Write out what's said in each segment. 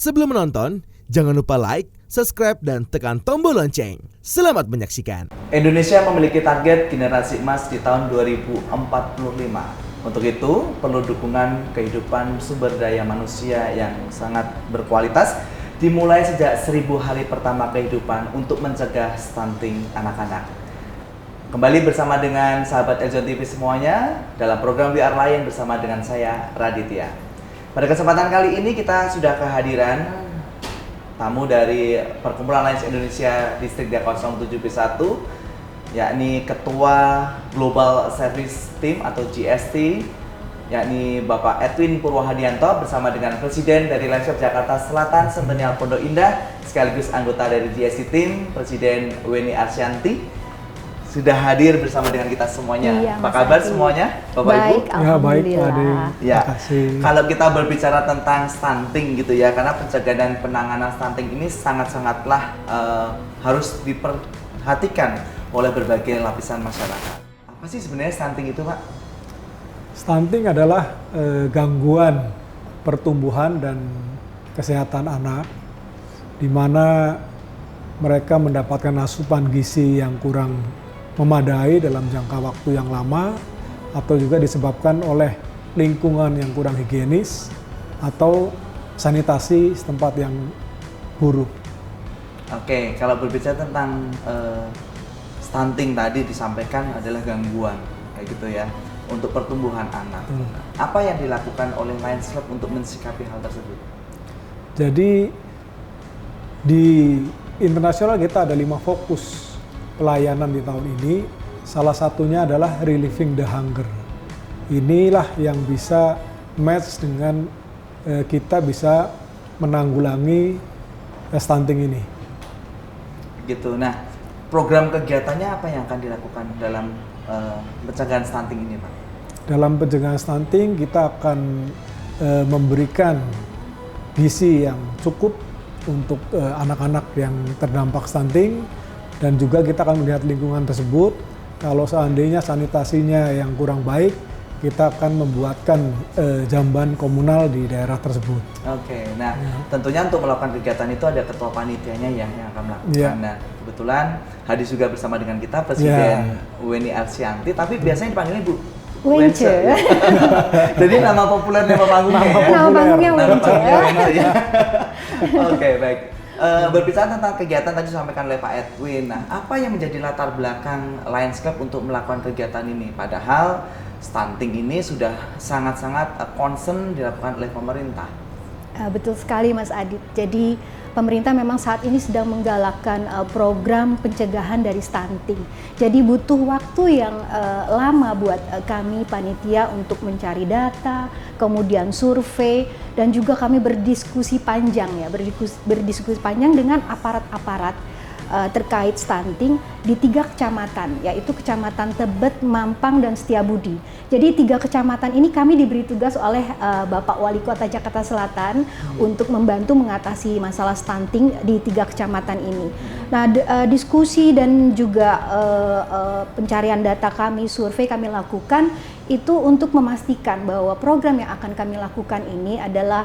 Sebelum menonton, jangan lupa like, subscribe, dan tekan tombol lonceng. Selamat menyaksikan. Indonesia memiliki target generasi emas di tahun 2045. Untuk itu, perlu dukungan kehidupan sumber daya manusia yang sangat berkualitas dimulai sejak 1000 hari pertama kehidupan untuk mencegah stunting anak-anak. Kembali bersama dengan sahabat Eljon TV semuanya dalam program We Are Lion bersama dengan saya Raditya. Pada kesempatan kali ini kita sudah kehadiran tamu dari Perkumpulan Lions Indonesia Distrik 07B1, yakni Ketua Global Service Team atau GST, yakni Bapak Edwin Purwohadianto bersama dengan Presiden dari Lions Club Jakarta Selatan Sentenial Pondok Indah sekaligus anggota dari GST Team, Presiden Weni Arsyanti. Sudah hadir bersama dengan kita semuanya. Iya, apa kabar semuanya, Bapak baik, Ibu? Alhamdulillah. Baik, Ade. Ya, Terima kasih. kalau kita berbicara tentang stunting gitu ya, karena pencegahan dan penanganan stunting ini sangat-sangatlah harus diperhatikan oleh berbagai lapisan masyarakat. Apa sih sebenarnya stunting itu, Pak? Stunting adalah gangguan pertumbuhan dan kesehatan anak, di mana mereka mendapatkan asupan gizi yang kurang memadai dalam jangka waktu yang lama, atau juga disebabkan oleh lingkungan yang kurang higienis atau sanitasi setempat yang buruk. Oke, kalau berbicara tentang stunting tadi disampaikan adalah gangguan kayak gitu ya untuk pertumbuhan anak. Apa yang dilakukan oleh Lions Club untuk mensikapi hal tersebut? Jadi di internasional kita ada 5 fokus pelayanan di tahun ini. Salah satunya adalah relieving the hunger. Inilah yang bisa match dengan kita bisa menanggulangi stunting ini. Gitu. Nah, program kegiatannya apa yang akan dilakukan dalam pencegahan stunting ini, Pak? Dalam pencegahan stunting kita akan memberikan gizi yang cukup untuk anak-anak yang terdampak stunting, dan juga kita akan melihat lingkungan tersebut. Kalau seandainya sanitasinya yang kurang baik, kita akan membuatkan jamban komunal di daerah tersebut. Oke, nah tentunya untuk melakukan kegiatan itu ada ketua panitianya ya yang akan melakukan. Ya. Nah, kebetulan hadir juga bersama dengan kita Presiden Weni Arsyanti, tapi biasanya dipanggilnya Bu Wence. Ya. Jadi nama populernya Nama panggungnya ya? Nama panggungnya Wence. Ya. Oke, baik. Berbicara tentang kegiatan tadi disampaikan oleh Pak Edwin. Nah, apa yang menjadi latar belakang Lions Club untuk melakukan kegiatan ini? Padahal stunting ini sudah sangat-sangat concern dilakukan oleh pemerintah. Betul sekali Mas Adit. Jadi pemerintah memang saat ini sedang menggalakkan program pencegahan dari stunting. Jadi butuh waktu yang lama buat kami panitia untuk mencari data, kemudian survei, dan juga kami berdiskusi panjang ya, berdiskusi panjang dengan aparat-aparat terkait stunting di 3 kecamatan, yaitu Kecamatan Tebet, Mampang, dan Setiabudi. Jadi 3 kecamatan ini kami diberi tugas oleh Bapak Wali Kota Jakarta Selatan untuk membantu mengatasi masalah stunting di 3 kecamatan ini. Nah, diskusi dan juga pencarian data kami, survei kami lakukan itu untuk memastikan bahwa program yang akan kami lakukan ini adalah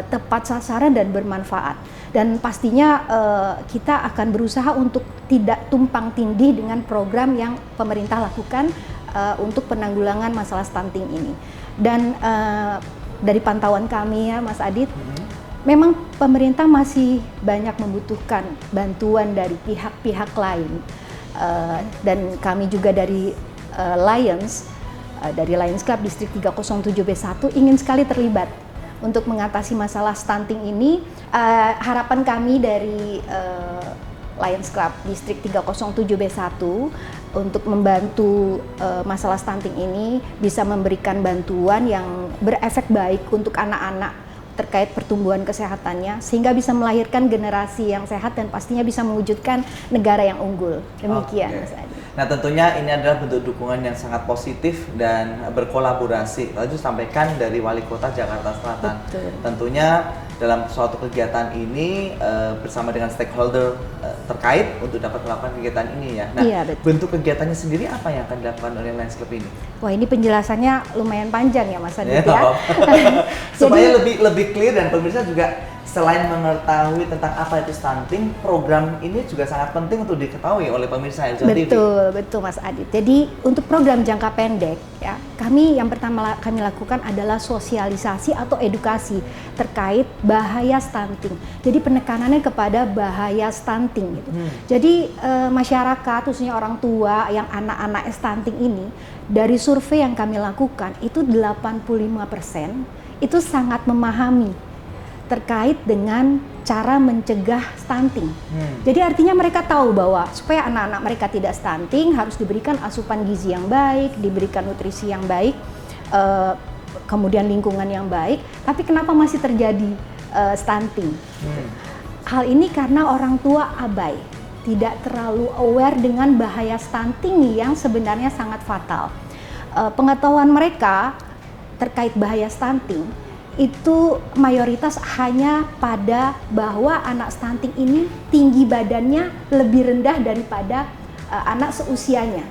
tepat sasaran dan bermanfaat. Dan pastinya kita akan berusaha untuk tidak tumpang tindih dengan program yang pemerintah lakukan untuk penanggulangan masalah stunting ini. Dan dari pantauan kami ya Mas Adit, memang pemerintah masih banyak membutuhkan bantuan dari pihak-pihak lain. Dan kami juga dari Lions Club Distrik 307B1 ingin sekali terlibat untuk mengatasi masalah stunting ini. Harapan kami dari Lions Club Distrik 307B1 untuk membantu masalah stunting ini bisa memberikan bantuan yang berefek baik untuk anak-anak terkait pertumbuhan kesehatannya, sehingga bisa melahirkan generasi yang sehat dan pastinya bisa mewujudkan negara yang unggul. Demikian, Mas Adi. Nah, tentunya ini adalah bentuk dukungan yang sangat positif dan berkolaborasi. Tadi disampaikan dari Wali Kota Jakarta Selatan. Betul. Tentunya dalam suatu kegiatan ini bersama dengan stakeholder terkait untuk dapat melakukan kegiatan ini ya. Nah, iya, bentuk kegiatannya sendiri apa yang akan dilakukan oleh Lions Club ini? Wah, ini penjelasannya lumayan panjang ya Mas Adit ya. Supaya lebih clear dan pemirsa juga selain mengetahui tentang apa itu stunting, program ini juga sangat penting untuk diketahui oleh pemirsa Eljon TV. Betul Mas Adit. Jadi untuk program jangka pendek ya, yang pertama kami lakukan adalah sosialisasi atau edukasi terkait bahaya stunting. Jadi penekanannya kepada bahaya stunting gitu. Jadi masyarakat khususnya orang tua yang anak-anak stunting ini, dari survei yang kami lakukan itu 85% itu sangat memahami terkait dengan cara mencegah stunting. Jadi artinya mereka tahu bahwa supaya anak-anak mereka tidak stunting harus diberikan asupan gizi yang baik, diberikan nutrisi yang baik, kemudian lingkungan yang baik. Tapi kenapa masih terjadi stunting? Hal ini karena orang tua abai, tidak terlalu aware dengan bahaya stunting yang sebenarnya sangat fatal. Pengetahuan mereka terkait bahaya stunting itu mayoritas hanya pada bahwa anak stunting ini tinggi badannya lebih rendah daripada anak seusianya.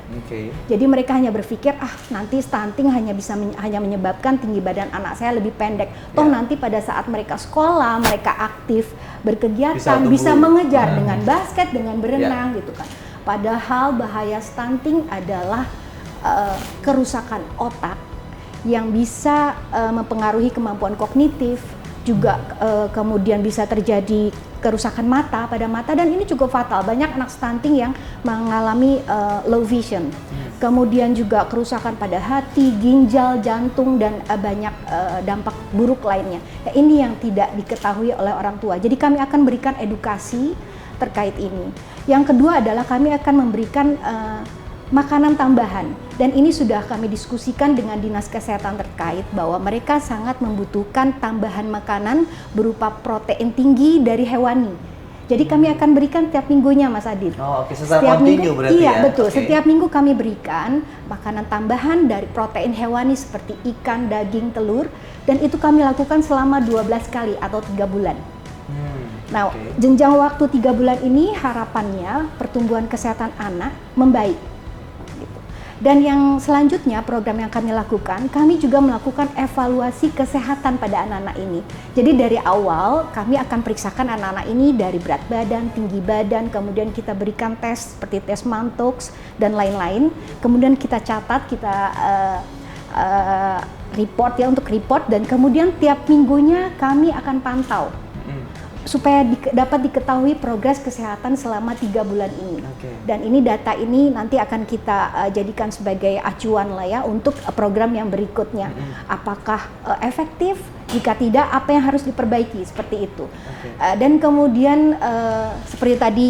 Jadi mereka hanya berpikir nanti stunting hanya menyebabkan tinggi badan anak saya lebih pendek. Toh nanti pada saat mereka sekolah, mereka aktif berkegiatan bisa mengejar dengan basket, dengan berenang gitu kan. Padahal bahaya stunting adalah kerusakan otak yang bisa mempengaruhi kemampuan kognitif, juga kemudian bisa terjadi kerusakan mata pada mata, dan ini cukup fatal. Banyak anak stunting yang mengalami low vision. Kemudian juga kerusakan pada hati, ginjal, jantung, dan banyak dampak buruk lainnya. Ya, ini yang tidak diketahui oleh orang tua. Jadi kami akan berikan edukasi terkait ini. Yang kedua adalah kami akan memberikan makanan tambahan, dan ini sudah kami diskusikan dengan dinas kesehatan terkait bahwa mereka sangat membutuhkan tambahan makanan berupa protein tinggi dari hewani. Jadi kami akan berikan tiap minggunya, Mas Adit. Setiap minggu berarti iya, ya? Betul. Setiap minggu kami berikan makanan tambahan dari protein hewani seperti ikan, daging, telur, dan itu kami lakukan selama 12 kali atau 3 bulan. Nah, jenjang waktu 3 bulan ini harapannya pertumbuhan kesehatan anak membaik. Dan yang selanjutnya program yang kami lakukan, kami juga melakukan evaluasi kesehatan pada anak-anak ini. Jadi dari awal kami akan periksakan anak-anak ini dari berat badan, tinggi badan, kemudian kita berikan tes seperti tes Mantoux dan lain-lain. Kemudian kita catat, kita report untuk report, dan kemudian tiap minggunya kami akan pantau supaya dapat diketahui progres kesehatan selama 3 bulan ini. Dan ini data ini nanti akan kita jadikan sebagai acuan lah ya untuk program yang berikutnya. Apakah efektif? Jika tidak, apa yang harus diperbaiki? Seperti itu. Dan kemudian seperti tadi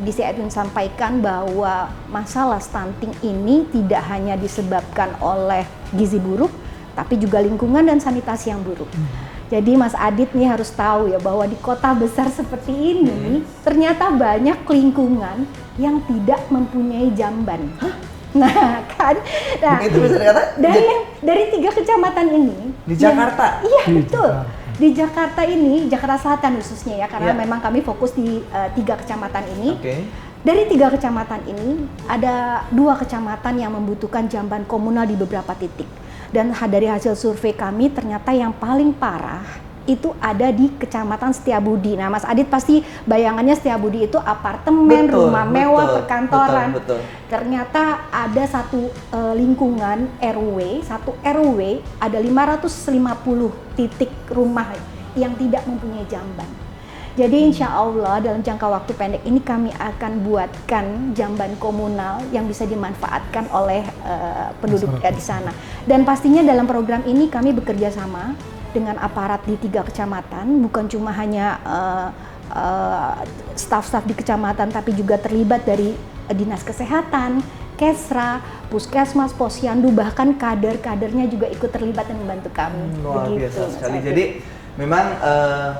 DC Edwin sampaikan bahwa masalah stunting ini tidak hanya disebabkan oleh gizi buruk, tapi juga lingkungan dan sanitasi yang buruk. Jadi Mas Adit nih harus tahu ya bahwa di kota besar seperti ini ternyata banyak lingkungan yang tidak mempunyai jamban. Nah kan, begitu bisa dikatakan? Dari 3 kecamatan ini di Jakarta? Iya betul. Di Jakarta ini, Jakarta Selatan khususnya ya, karena memang kami fokus di 3 kecamatan ini. Dari 3 kecamatan ini ada 2 kecamatan yang membutuhkan jamban komunal di beberapa titik. Dan dari hasil survei kami ternyata yang paling parah itu ada di Kecamatan Setiabudi. Nah, Mas Adit pasti bayangannya Setiabudi itu apartemen, rumah mewah, perkantoran. Ternyata ada satu lingkungan RW, satu RW ada 550 titik rumah yang tidak mempunyai jamban. Jadi insya Allah dalam jangka waktu pendek ini kami akan buatkan jamban komunal yang bisa dimanfaatkan oleh penduduk di sana. Dan pastinya dalam program ini kami bekerja sama dengan aparat di 3 kecamatan, bukan cuma hanya staf-staf di kecamatan, tapi juga terlibat dari dinas kesehatan, Kesra, Puskesmas, Posyandu, bahkan kader-kadernya juga ikut terlibat dan membantu kami. Luar biasa sekali. Jadi memang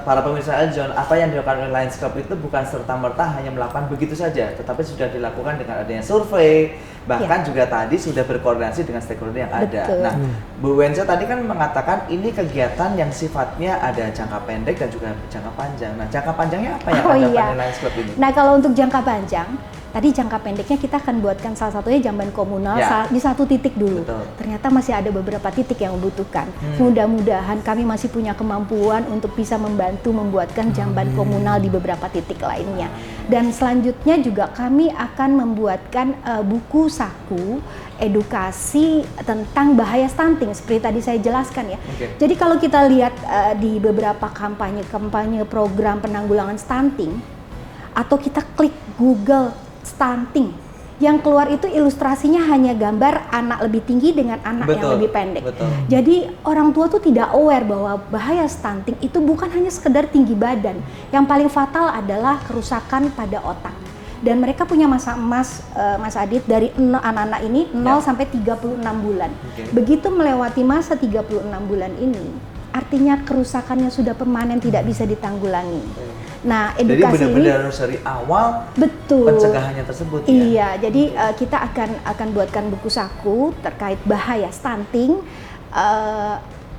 para pemirsa Eljon, apa yang dilakukan oleh Lions Club itu bukan serta-merta hanya melakukan begitu saja, tetapi sudah dilakukan dengan adanya survei, bahkan juga tadi sudah berkoordinasi dengan stakeholder yang ada. Nah, Bu Wenza tadi kan mengatakan ini kegiatan yang sifatnya ada jangka pendek dan juga jangka panjang. Nah, jangka panjangnya apa yang ada pada Lions Club ini? Nah, kalau untuk jangka panjang, Tadi jangka pendeknya kita akan buatkan salah satunya jamban komunal Ya. di satu titik dulu. Betul. Ternyata masih ada beberapa titik yang membutuhkan. Mudah-mudahan kami masih punya kemampuan untuk bisa membantu membuatkan jamban komunal di beberapa titik lainnya. Dan selanjutnya juga kami akan membuatkan buku saku edukasi tentang bahaya stunting seperti tadi saya jelaskan ya. Oke. Jadi kalau kita lihat di beberapa kampanye program penanggulangan stunting, atau kita klik Google stunting, yang keluar itu ilustrasinya hanya gambar anak lebih tinggi dengan anak yang Betul, lebih pendek. betul. Jadi orang tua tuh tidak aware bahwa bahaya stunting itu bukan hanya sekedar tinggi badan. Yang paling fatal adalah kerusakan pada otak. Dan mereka punya masa emas, Mas Adit, dari anak-anak ini 0 sampai 36 bulan. Oke. Begitu melewati masa 36 bulan ini, artinya kerusakannya sudah permanen, tidak bisa ditanggulangi. Nah, Jadi edukasi ini benar-benar harus dari awal betul. pencegahannya tersebut ya. Iya, jadi kita akan buatkan buku saku terkait bahaya stunting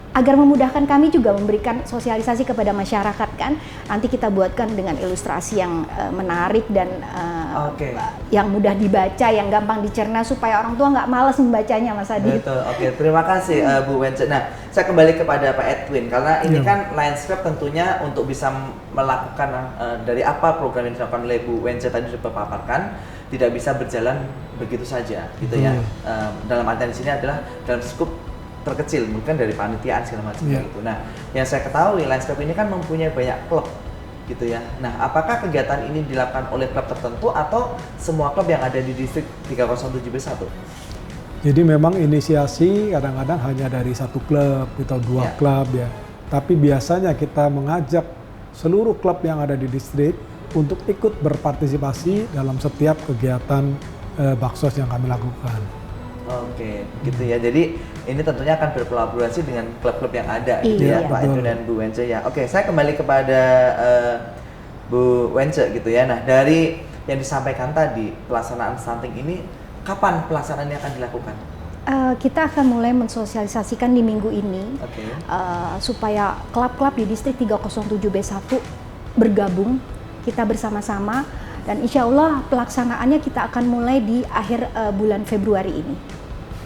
agar memudahkan kami juga memberikan sosialisasi kepada masyarakat kan. Nanti kita buatkan dengan ilustrasi yang menarik dan Oke. yang mudah dibaca, yang gampang dicerna supaya orang tua nggak malas membacanya, Mas Adi. Betul, oke. Terima kasih Bu Wence. Nah, saya kembali kepada Pak Edwin karena ini kan Landscape tentunya untuk bisa melakukan dari apa program yang dilakukan oleh Bu Wence tadi sudah paparkan tidak bisa berjalan begitu saja, gitu ya. Dalam artian di sini adalah dalam skup terkecil, mungkin dari panitiaan segala macam gitu. Nah, yang saya ketahui Landscape ini kan mempunyai banyak klub gitu ya. Nah, apakah kegiatan ini dilakukan oleh klub tertentu atau semua klub yang ada di distrik 307B1? Jadi memang inisiasi kadang-kadang hanya dari satu klub atau dua klub ya. Tapi biasanya kita mengajak seluruh klub yang ada di distrik untuk ikut berpartisipasi dalam setiap kegiatan baksos yang kami lakukan. Oke, gitu ya. Jadi ini tentunya akan berkolaborasi dengan klub-klub yang ada, gitu ya, Iya. Pak Edwin dan Bu Wence ya. Oke, saya kembali kepada Bu Wence gitu ya. Nah, dari yang disampaikan tadi pelaksanaan stunting ini, kapan pelaksanaannya akan dilakukan? Kita akan mulai mensosialisasikan di minggu ini supaya klub-klub di distrik 307B1 bergabung, kita bersama-sama, dan insya Allah pelaksanaannya kita akan mulai di akhir bulan Februari ini.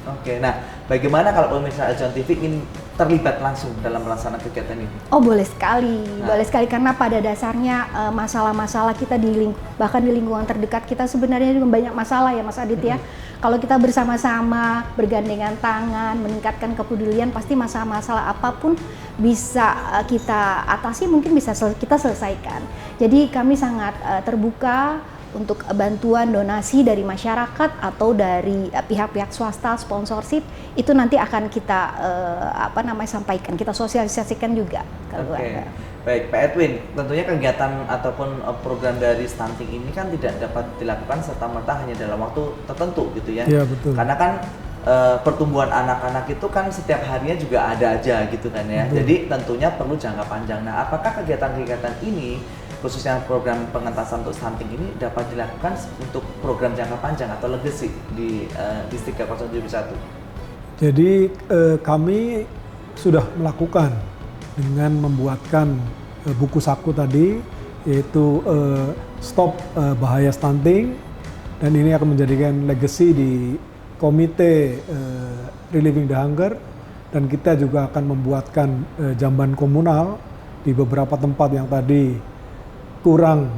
Oke, nah bagaimana kalau pemirsa Ajon TV ingin terlibat langsung dalam melaksanakan kegiatan ini? Oh, boleh sekali, boleh sekali, karena pada dasarnya masalah-masalah kita bahkan di lingkungan terdekat kita sebenarnya juga banyak masalah ya Mas Adit ya. Kalau kita bersama-sama bergandengan tangan meningkatkan kepedulian, pasti masalah-masalah apapun bisa kita atasi, mungkin bisa kita selesaikan. Jadi kami sangat terbuka untuk bantuan donasi dari masyarakat atau dari pihak-pihak swasta, sponsorship, itu nanti akan kita sampaikan, kita sosialisasikan juga ke keluarga. Baik, Pak Edwin, tentunya kegiatan ataupun program dari stunting ini kan tidak dapat dilakukan serta-merta hanya dalam waktu tertentu gitu ya. Iya, betul. Karena kan pertumbuhan anak-anak itu kan setiap harinya juga ada aja gitu kan ya. Jadi tentunya perlu jangka panjang. Nah, apakah kegiatan-kegiatan ini khususnya program pengentasan untuk stunting ini dapat dilakukan untuk program jangka panjang atau legacy di distrik 307B1? Jadi kami sudah melakukan dengan membuatkan buku saku tadi, yaitu Stop Bahaya Stunting, dan ini akan menjadikan legacy di komite Relieving the Hunger, dan kita juga akan membuatkan jamban komunal di beberapa tempat yang tadi kurang,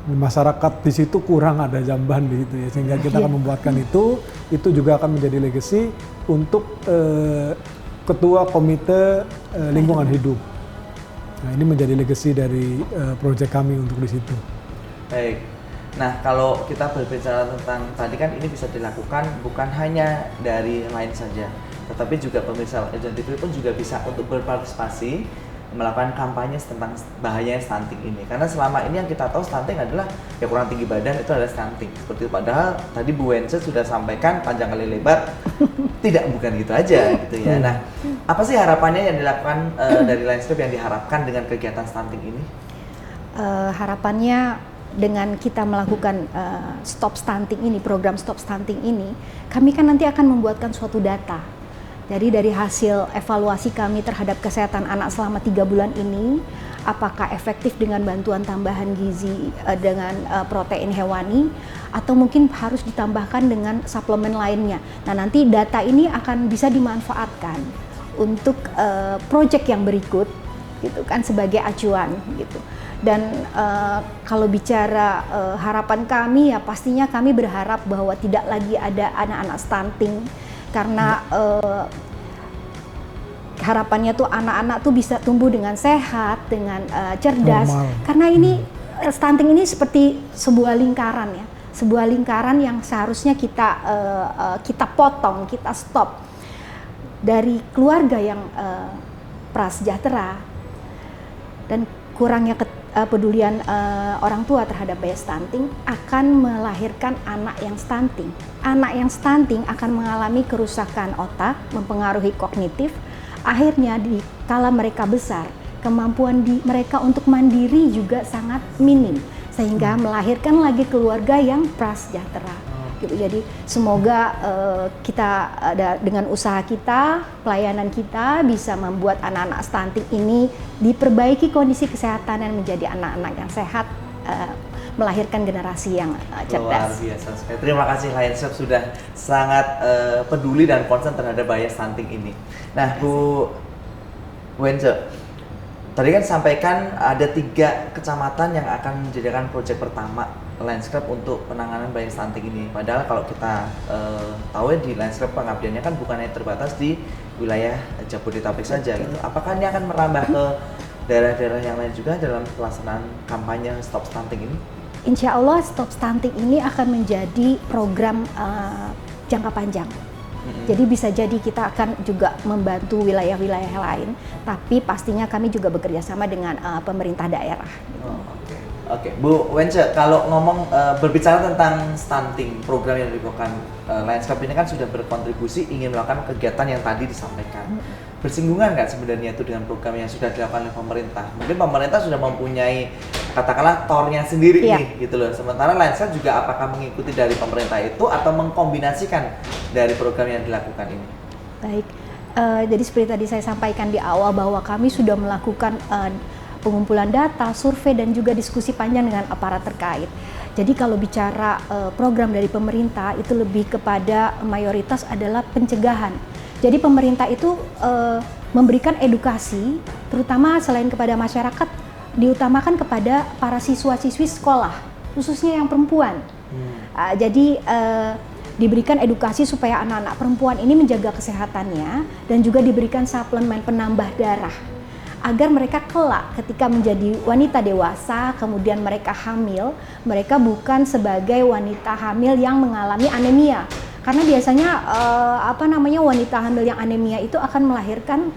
masyarakat di situ kurang ada jamban di situ ya, sehingga kita akan membuatkan itu juga akan menjadi legacy untuk ketua komite lingkungan hidup. Nah, ini menjadi legacy dari proyek kami untuk di situ. Baik. Nah, kalau kita berbicara tentang tadi kan ini bisa dilakukan bukan hanya dari lain saja, tetapi juga pemirsa Ajon TV pun juga bisa untuk berpartisipasi melakukan kampanye tentang bahaya stunting ini. Karena selama ini yang kita tahu stunting adalah ya kurang tinggi badan itu adalah stunting. Seperti itu. Padahal tadi Bu Wence sudah sampaikan panjang kali lebar, tidak, bukan gitu aja gitu ya. Nah, apa sih harapannya yang dilakukan dari Landscape yang diharapkan dengan kegiatan stunting ini? Harapannya dengan kita melakukan stop stunting ini, program stop stunting ini, kami kan nanti akan membuatkan suatu data. Jadi dari hasil evaluasi kami terhadap kesehatan anak selama 3 bulan ini, apakah efektif dengan bantuan tambahan gizi dengan protein hewani atau mungkin harus ditambahkan dengan suplemen lainnya. Nah, nanti data ini akan bisa dimanfaatkan untuk proyek yang berikut gitu kan, sebagai acuan gitu. Dan kalau bicara harapan kami, ya pastinya kami berharap bahwa tidak lagi ada anak-anak stunting, karena harapannya tuh anak-anak tuh bisa tumbuh dengan sehat, dengan cerdas. Normal. Karena ini stunting ini seperti sebuah lingkaran ya, sebuah lingkaran yang seharusnya kita potong, kita stop. Dari keluarga yang prasejahtera dan kurangnya kepedulian orang tua terhadap bayi stunting akan melahirkan anak yang stunting. Anak yang stunting akan mengalami kerusakan otak, mempengaruhi kognitif. Akhirnya kala mereka besar, kemampuan mereka untuk mandiri juga sangat minim, sehingga melahirkan lagi keluarga yang prasejahtera. Gitu. Jadi semoga kita dengan usaha kita, pelayanan kita bisa membuat anak-anak stunting ini diperbaiki kondisi kesehatan dan menjadi anak-anak yang sehat, melahirkan generasi yang cerdas. Luar biasa sekali. Terima kasih Lions Club sudah sangat peduli dan concern terhadap bahaya stunting ini. Nah, Bu Wence, tadi kan sampaikan ada 3 kecamatan yang akan menjadikan proyek pertama Lions Club untuk penanganan bayi stunting ini. Padahal kalau kita tahu ya, di Lions Club pengabdiannya kan bukan hanya terbatas di wilayah Jabodetabek saja gitu. Apakah ini akan merambah ke daerah-daerah yang lain juga dalam pelaksanaan kampanye Stop Stunting ini? Insya Allah Stop Stunting ini akan menjadi program jangka panjang. Jadi bisa jadi kita akan juga membantu wilayah-wilayah lain, tapi pastinya kami juga bekerja sama dengan pemerintah daerah. Oke, Bu Wence, kalau ngomong berbicara tentang stunting, program yang dilakukan Lions Club ini kan sudah berkontribusi ingin melakukan kegiatan yang tadi disampaikan. Bersinggungan nggak sebenarnya itu dengan program yang sudah dilakukan oleh pemerintah? Mungkin pemerintah sudah mempunyai katakanlah tornya sendiri nih, gitu loh. Sementara Lions Club juga apakah mengikuti dari pemerintah itu atau mengkombinasikan dari program yang dilakukan ini? Baik, jadi seperti tadi saya sampaikan di awal bahwa kami sudah melakukan pengumpulan data, survei, dan juga diskusi panjang dengan aparat terkait. Jadi kalau bicara program dari pemerintah itu lebih kepada mayoritas adalah pencegahan. Jadi pemerintah itu memberikan edukasi, terutama selain kepada masyarakat, diutamakan kepada para siswa-siswi sekolah, khususnya yang perempuan. Jadi diberikan edukasi supaya anak-anak perempuan ini menjaga kesehatannya dan juga diberikan suplemen penambah darah, agar mereka kelak ketika menjadi wanita dewasa, kemudian mereka hamil, mereka bukan sebagai wanita hamil yang mengalami anemia. Karena biasanya wanita hamil yang anemia itu akan melahirkan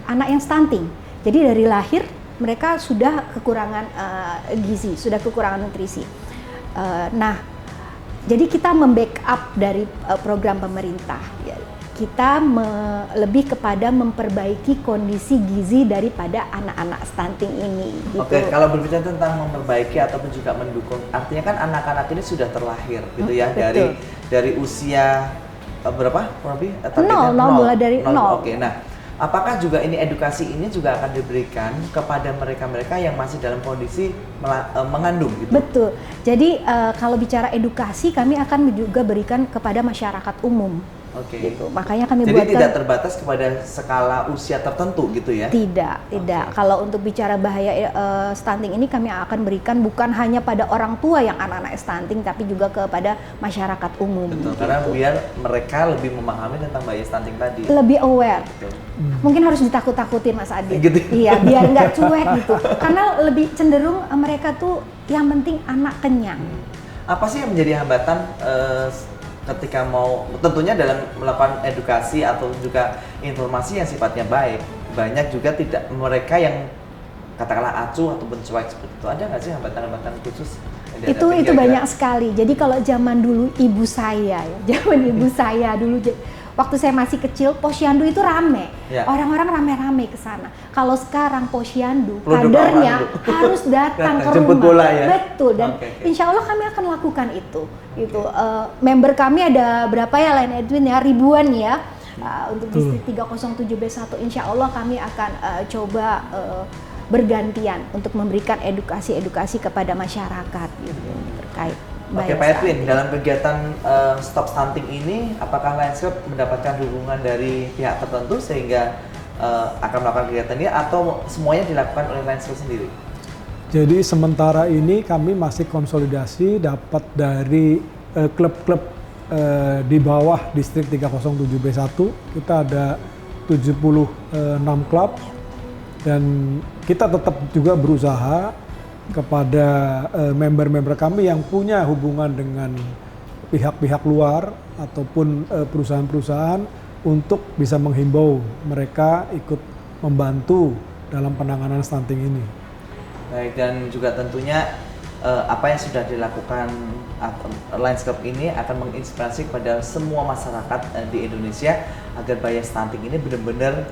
anak yang stunting. Jadi dari lahir mereka sudah kekurangan gizi, sudah kekurangan nutrisi. Jadi kita membackup dari program pemerintah. Kita lebih kepada memperbaiki kondisi gizi daripada anak-anak stunting ini. Gitu. Oke, kalau berbicara tentang memperbaiki ataupun juga mendukung, artinya kan anak-anak ini sudah terlahir, gitu ya, dari usia berapa? Lebih? Nol, mulai dari nol. Oke, nah, apakah juga ini edukasi ini juga akan diberikan kepada mereka-mereka yang masih dalam kondisi mengandung, gitu? Betul. Jadi kalau bicara edukasi, kami akan juga berikan kepada masyarakat umum. Oke. Gitu. Makanya kami jadi buatkan. Tidak terbatas kepada skala usia tertentu gitu ya? Tidak. Kalau untuk bicara bahaya stunting ini kami akan berikan bukan hanya pada orang tua yang anak-anak stunting, tapi juga kepada masyarakat umum. Betul. Gitu. Karena biar mereka lebih memahami tentang bahaya stunting tadi. Lebih aware. Betul. Mungkin harus ditakut-takutin Mas Adit. Gitu. Iya, biar nggak cuek gitu. Karena lebih cenderung mereka tuh yang penting anak kenyang. Apa sih yang menjadi hambatan ketika mau, tentunya dalam melakukan edukasi atau juga informasi yang sifatnya baik, banyak juga tidak mereka yang katakanlah acuh ataupun cuek seperti itu. Ada nggak sih hambatan-hambatan khusus? Itu banyak sekali. Jadi kalau zaman dulu ibu saya, ibu saya dulu, waktu saya masih kecil, posyandu itu rame, orang-orang rame-rame ke sana. Kalau sekarang posyandu, kadernya harus datang ke rumah. Bola, ya? Betul, dan insya Allah kami akan lakukan itu. Member kami ada berapa ya, Len Edwin ya, ribuan ya. Untuk distrik 307B1, insya Allah kami akan coba bergantian untuk memberikan edukasi kepada masyarakat gitu terkait Oke, bahaya Pak Edwin, stunting. dalam kegiatan Stop Stunting ini, apakah Lions Club mendapatkan dukungan dari pihak tertentu sehingga akan melakukan kegiatan ini, atau semuanya dilakukan oleh Lions Club sendiri? Jadi sementara ini kami masih konsolidasi dapat dari klub-klub di bawah distrik 307B1. Kita ada 76 klub dan kita tetap juga berusaha kepada member-member kami yang punya hubungan dengan pihak-pihak luar ataupun perusahaan-perusahaan untuk bisa menghimbau mereka ikut membantu dalam penanganan stunting ini. Baik, dan juga tentunya apa yang sudah dilakukan Lions Club ini akan menginspirasi kepada semua masyarakat di Indonesia agar bahaya stunting ini benar-benar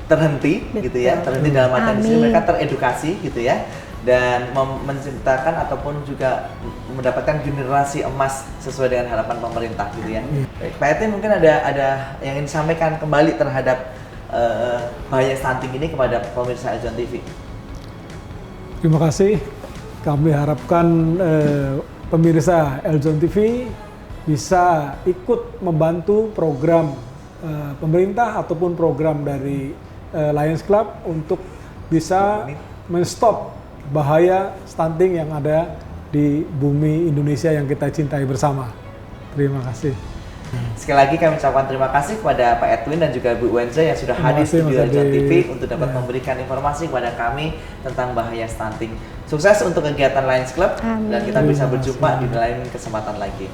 terhenti. Betul. Gitu ya, terhenti dalam artian di sini Amin. mereka teredukasi gitu ya, dan menciptakan ataupun juga mendapatkan generasi emas sesuai dengan harapan pemerintah gitu ya. Baik, Pak Edwin, mungkin ada yang ingin disampaikan kembali terhadap bahaya stunting ini kepada pemirsa Eljon TV. Terima kasih. Kami harapkan pemirsa Eljon TV bisa ikut membantu program pemerintah ataupun program dari Lions Club untuk bisa menstop bahaya stunting yang ada di bumi Indonesia yang kita cintai bersama. Terima kasih. Sekali lagi kami ucapkan terima kasih kepada Pak Edwin dan juga Bu Wenza yang sudah Terima hadir di kasih, studio Mas Eljon Adi. TV untuk dapat memberikan informasi kepada kami tentang bahaya stunting. Sukses untuk kegiatan Lions Club dan kita Amin. bisa berjumpa di lain kesempatan lagi.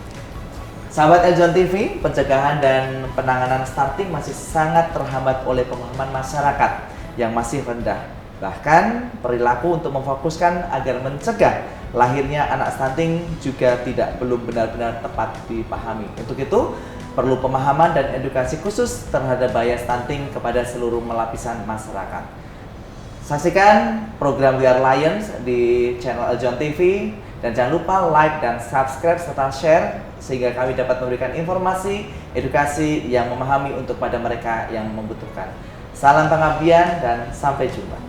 Sahabat Eljon TV, pencegahan dan penanganan stunting masih sangat terhambat oleh pemahaman masyarakat yang masih rendah. Bahkan perilaku untuk memfokuskan agar mencegah lahirnya anak stunting juga belum benar-benar tepat dipahami. Untuk itu, perlu pemahaman dan edukasi khusus terhadap bahaya stunting kepada seluruh lapisan masyarakat. Saksikan program We Are Lions di channel Eljon TV dan jangan lupa like dan subscribe serta share sehingga kami dapat memberikan informasi, edukasi yang memahami untuk pada mereka yang membutuhkan. Salam pengabdian dan sampai jumpa.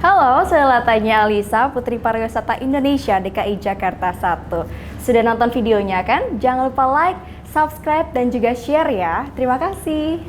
Halo, saya Latanya Alisa, Putri Pariwisata Indonesia DKI Jakarta 1. Sudah nonton videonya kan? Jangan lupa like, subscribe, dan juga share ya. Terima kasih.